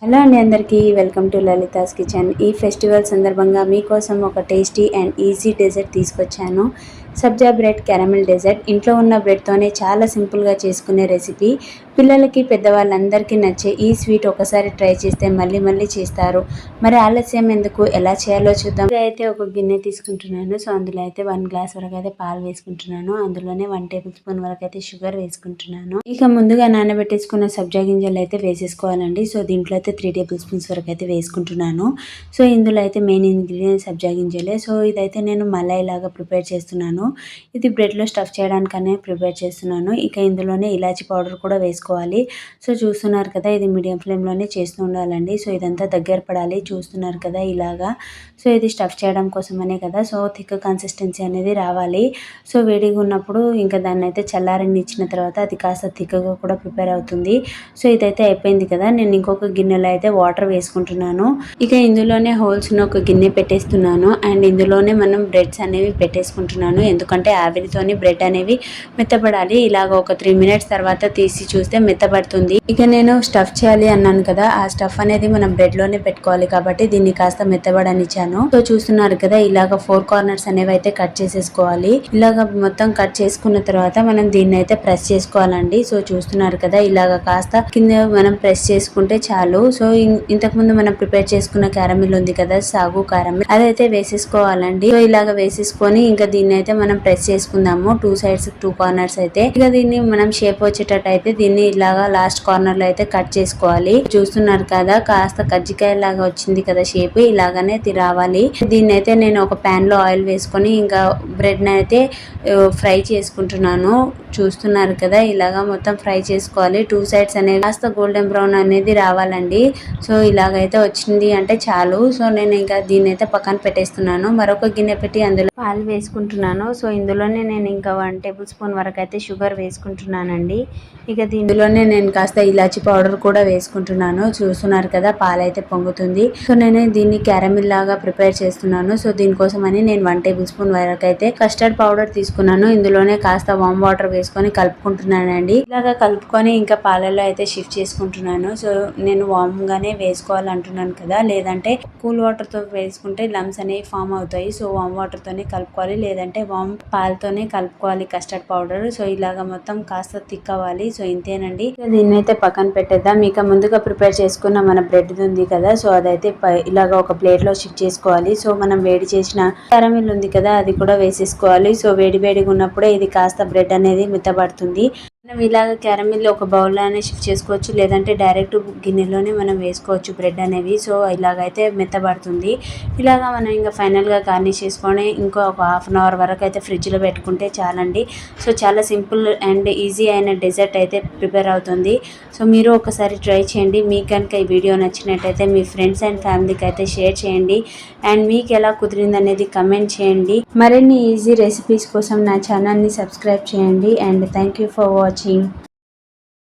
Hello అండి, అందరికీ welcome to Lalitha's kitchen. ఈ ఫెస్టివల్ సందర్భంగా మీకోసం ఒక టేస్టీ అండ్ ఈజీ డెజర్ట్ తీసుకొచ్చాను. సబ్జా బ్రెడ్ క్యారమిల్ డెజర్ట్. ఇంట్లో ఉన్న బ్రెడ్తోనే చాలా సింపుల్గా చేసుకునే రెసిపీ. పిల్లలకి పెద్దవాళ్ళందరికీ నచ్చే ఈ స్వీట్ ఒకసారి ట్రై చేస్తే మళ్ళీ మళ్ళీ చేస్తారు. మరి ఆలస్యం ఎందుకు, ఎలా చేయాలో చూద్దాం. అయితే ఒక గిన్నె తీసుకుంటున్నాను. సో అందులో అయితే 1 గ్లాస్ వరకు అయితే పాలు వేసుకుంటున్నాను. అందులోనే 1 టేబుల్ స్పూన్ వరకు అయితే షుగర్ వేసుకుంటున్నాను. ఇక ముందుగా నానబెట్టేసుకున్న సబ్జా గింజలు అయితే వేసేసుకోవాలండి. సో దీంట్లో అయితే 3 టేబుల్ స్పూన్స్ వరకు అయితే వేసుకుంటున్నాను. సో ఇందులో అయితే మెయిన్ ఇంగ్రీడియంట్ సబ్జా గింజలే. సో ఇదైతే నేను మలై లాగా ప్రిపేర్ చేస్తున్నాను. ఇది బ్రెడ్లో స్టఫ్ చేయడానికనే ప్రిపేర్ చేస్తున్నాను. ఇక ఇందులోనే ఇలాచి పౌడర్ కూడా వేసుకోవాలి. సో చూస్తున్నారు కదా, ఇది మీడియం ఫ్లేమ్లోనే చేస్తూ ఉండాలండి. సో ఇదంతా దగ్గర పడాలి. చూస్తున్నారు కదా ఇలాగా. సో ఇది స్టఫ్ చేయడం కోసమనే కదా. సో థిక్ కన్సిస్టెన్సీ అనేది రావాలి. సో వేడిగా ఉన్నప్పుడు ఇంకా దాన్ని అయితే చల్లారనిచ్చిన తర్వాత అది కాస్త థిక్గా కూడా ప్రిపేర్ అవుతుంది. సో ఇదైతే అయిపోయింది కదా. నేను ఇంకొక గిన్నెలో అయితే వాటర్ వేసుకుంటున్నాను. ఇక ఇందులోనే హోల్స్ ఉన్న ఒక గిన్నె పెట్టేస్తున్నాను. అండ్ ఇందులోనే మనం బ్రెడ్స్ అనేవి పెట్టేసుకుంటున్నాను. ఎందుకంటే ఆవిరితోని బ్రెడ్ అనేవి మెత్తబడాలి. ఇలాగ ఒక 3 మినిట్స్ తర్వాత తీసి చూస్తే మెత్తబడుతుంది. ఇక నేను స్టఫ్ చేయాలి అన్నాను కదా, ఆ స్టఫ్ అనేది మనం బ్రెడ్ లోనే పెట్టుకోవాలి కాబట్టి దీన్ని కాస్త మెత్తబడనిచ్చాను. సో చూస్తున్నారు కదా, ఇలాగ 4 కార్నర్స్ అనేవి అయితే కట్ చేసేసుకోవాలి. ఇలాగ మొత్తం కట్ చేసుకున్న తర్వాత మనం దీన్ని అయితే ప్రెస్ చేసుకోవాలండి. సో చూస్తున్నారు కదా, ఇలాగ కాస్త కింద మనం ప్రెస్ చేసుకుంటే చాలు. సో ఇంతకు ముందు మనం ప్రిపేర్ చేసుకున్న క్యారమిల్ ఉంది కదా, సాగు క్యారమిల్, అదైతే వేసేసుకోవాలండి. సో ఇలాగ వేసేసుకొని ఇంకా దీన్ని అయితే మనం ప్రెస్ చేసుకుందాము. 2 సైడ్స్ 2 కార్నర్స్ అయితే. ఇక దీన్ని మనం షేప్ వచ్చేటట్టు అయితే దీన్ని ఇలాగా లాస్ట్ కార్నర్ లో అయితే కట్ చేసుకోవాలి. చూస్తున్నారు కదా, కాస్త కజ్జికాయ లాగా వచ్చింది కదా షేప్, ఇలాగానే రావాలి. దీన్ని అయితే నేను ఒక ప్యాన్ లో ఆయిల్ వేసుకొని ఇంకా బ్రెడ్ ని అయితే ఫ్రై చేసుకుంటున్నాను. చూస్తున్నారు కదా, ఇలాగా మొత్తం ఫ్రై చేసుకోవాలి. 2 సైడ్స్ అనేవి కాస్త గోల్డెన్ బ్రౌన్ అనేది రావాలండి. సో ఇలాగైతే వచ్చింది అంటే చాలు. సో నేను ఇంకా దీన్ని అయితే పక్కన పెట్టేస్తున్నాను. మరొక గిన్నె పెట్టి అందులో పాలు వేసుకుంటున్నాను. సో ఇందులోనే నేను ఇంకా 1 టేబుల్ స్పూన్ వరకు అయితే షుగర్ వేసుకుంటున్నానండి. ఇక దీనిలోనే నేను కాస్త ఇలాచి పౌడర్ కూడా వేసుకుంటున్నాను. చూస్తున్నారు కదా, పాలు అయితే పొంగుతుంది. సో నేను దీన్ని క్యారమిల్ లాగా ప్రిపేర్ చేస్తున్నాను. సో దీనికోసం అని నేను 1 టేబుల్ స్పూన్ వరకు అయితే కస్టర్డ్ పౌడర్ తీసుకున్నాను. ఇందులోనే కాస్త వామ్ వాటర్ వేసుకొని కలుపుకుంటున్నానండి. ఇలాగా కలుపుకొని ఇంకా పాలలో అయితే షిఫ్ట్ చేసుకుంటున్నాను. సో నేను వామ్ గానే వేసుకోవాలంటున్నాను కదా, లేదంటే కూల్ వాటర్ తో వేసుకుంటే లమ్స్ అనేవి ఫామ్ అవుతాయి. సో వామ్ వాటర్ తోనే కలుపుకోవాలి, లేదంటే వామ్ పాలతోనే కలుపుకోవాలి కస్టర్డ్ పౌడర్. సో ఇలాగా మొత్తం కాస్త థిక్ అవ్వాలి. సో ఇంతేనండి. దీన్ని అయితే పక్కన పెట్టేద్దాం. ఇక ముందుగా ప్రిపేర్ చేసుకున్న మన బ్రెడ్ ఉంది కదా, సో అదైతే ఇలాగా ఒక ప్లేట్ లో షిఫ్ట్ చేసుకోవాలి. సో మనం వేడి చేసిన క్యారమిల్ ఉంది కదా, అది కూడా వేసేసుకోవాలి. సో వేడి వేడిగా ఉన్నప్పుడే ఇది కాస్త బ్రెడ్ అనేది మెత్తబడుతుంది. మనం ఇలాగ క్యారమిల్ ఒక బౌల్లోనే షిఫ్ట్ చేసుకోవచ్చు, లేదంటే డైరెక్ట్ గిన్నెలోనే మనం వేసుకోవచ్చు బ్రెడ్ అనేవి. సో ఇలాగైతే మెత్తబడుతుంది. ఇలాగా మనం ఇంకా ఫైనల్గా గార్నిష్ చేసుకొని ఇంకో ఒక హాఫ్ అన్ అవర్ వరకు అయితే ఫ్రిడ్జ్లో పెట్టుకుంటే చాలండి. సో చాలా సింపుల్ అండ్ ఈజీ అయిన డెజర్ట్ అయితే ప్రిపేర్ అవుతుంది. సో మీరు ఒకసారి ట్రై చేయండి. మీకు కనుక ఈ వీడియో నచ్చినట్టయితే మీ ఫ్రెండ్స్ అండ్ ఫ్యామిలీకి అయితే షేర్ చేయండి. అండ్ మీకు ఎలా కుదిరింది అనేది కమెంట్ చేయండి. మరిన్ని ఈజీ రెసిపీస్ కోసం నా ఛానల్ని సబ్స్క్రైబ్ చేయండి. And thank you for watching.